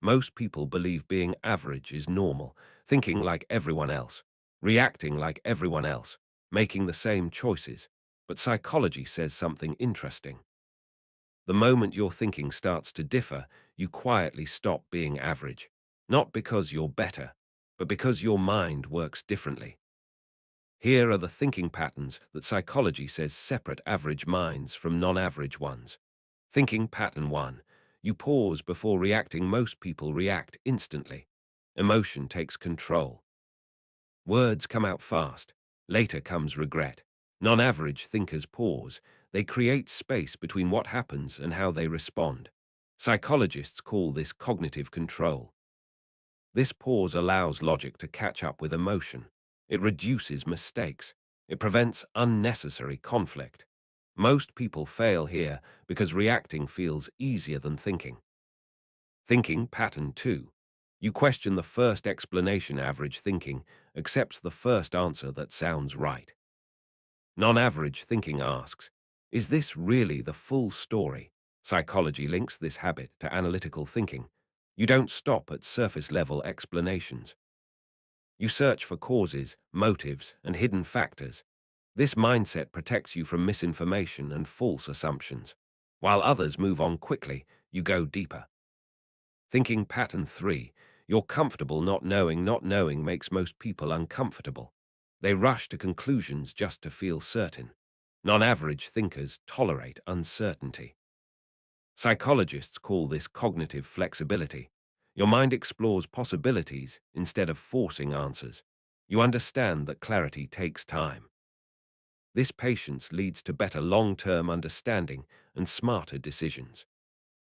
Most people believe being average is normal, thinking like everyone else, reacting like everyone else, making the same choices. But psychology says something interesting. The moment your thinking starts to differ, you quietly stop being average. Not because you're better, but because your mind works differently. Here are the thinking patterns that psychology says separate average minds from non-average ones. Thinking pattern 1. You pause before reacting. Most people react instantly. Emotion takes control. Words come out fast. Later comes regret. Non-average thinkers pause. They create space between what happens and how they respond. Psychologists call this cognitive control. This pause allows logic to catch up with emotion. It reduces mistakes. It prevents unnecessary conflict. Most people fail here because reacting feels easier than thinking. Thinking pattern 2. You question the first explanation. Average thinking accepts the first answer that sounds right. Non-average thinking asks, is this really the full story? Psychology links this habit to analytical thinking. You don't stop at surface-level explanations. You search for causes, motives, and hidden factors. This mindset protects you from misinformation and false assumptions. While others move on quickly, you go deeper. Thinking pattern 3. You're comfortable not knowing. Not knowing makes most people uncomfortable. They rush to conclusions just to feel certain. Non-average thinkers tolerate uncertainty. Psychologists call this cognitive flexibility. Your mind explores possibilities instead of forcing answers. You understand that clarity takes time. This patience leads to better long-term understanding and smarter decisions.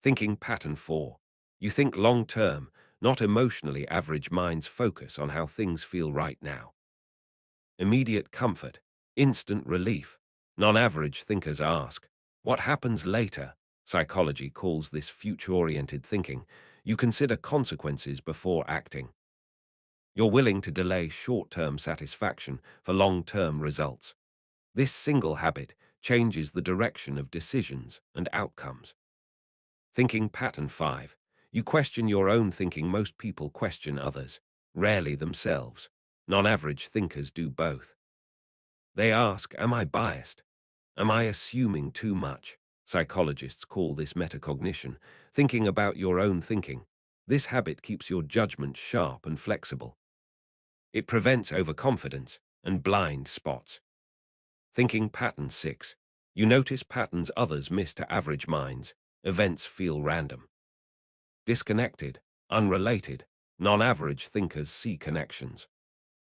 Thinking pattern 4. You think long-term, not emotionally. Average minds focus on how things feel right now. Immediate comfort, instant relief. Non-average thinkers ask, what happens later? Psychology calls this future-oriented thinking. You consider consequences before acting. You're willing to delay short-term satisfaction for long-term results. This single habit changes the direction of decisions and outcomes. Thinking pattern 5. You question your own thinking. Most people question others, rarely themselves. Non-average thinkers do both. They ask, am I biased? Am I assuming too much? Psychologists call this metacognition, thinking about your own thinking. This habit keeps your judgment sharp and flexible. It prevents overconfidence and blind spots. Thinking pattern 6. You notice patterns others miss. To average minds, events feel random, disconnected, unrelated. Non-average thinkers see connections.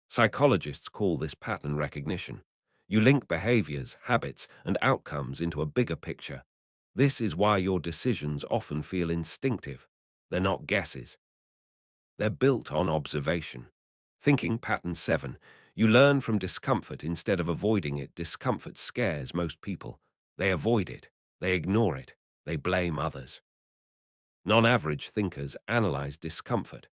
Psychologists call this pattern recognition. You link behaviors, habits, and outcomes into a bigger picture. This is why your decisions often feel instinctive. They're not guesses. They're built on observation. Thinking pattern 7. You learn from discomfort instead of avoiding it. Discomfort scares most people. They avoid it. They ignore it. They blame others. Non-average thinkers analyze discomfort.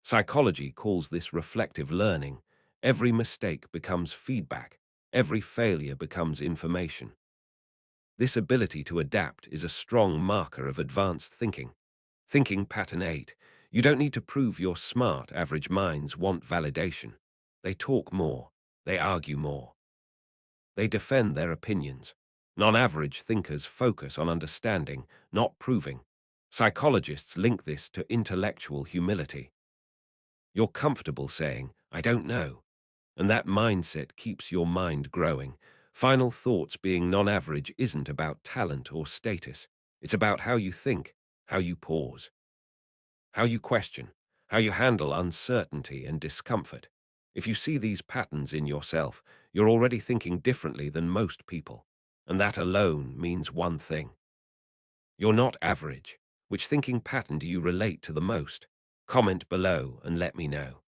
Psychology calls this reflective learning. Every mistake becomes feedback. Every failure becomes information. This ability to adapt is a strong marker of advanced thinking. Thinking pattern 8. You don't need to prove you're smart. Average minds want validation. They talk more. They argue more. They defend their opinions. Non-average thinkers focus on understanding, not proving. Psychologists link this to intellectual humility. You're comfortable saying, I don't know, and that mindset keeps your mind growing. Final thoughts. Being non-average isn't about talent or status. It's about how you think, how you pause, how you question, how you handle uncertainty and discomfort. If you see these patterns in yourself, you're already thinking differently than most people. And that alone means one thing. You're not average. Which thinking pattern do you relate to the most? Comment below and let me know.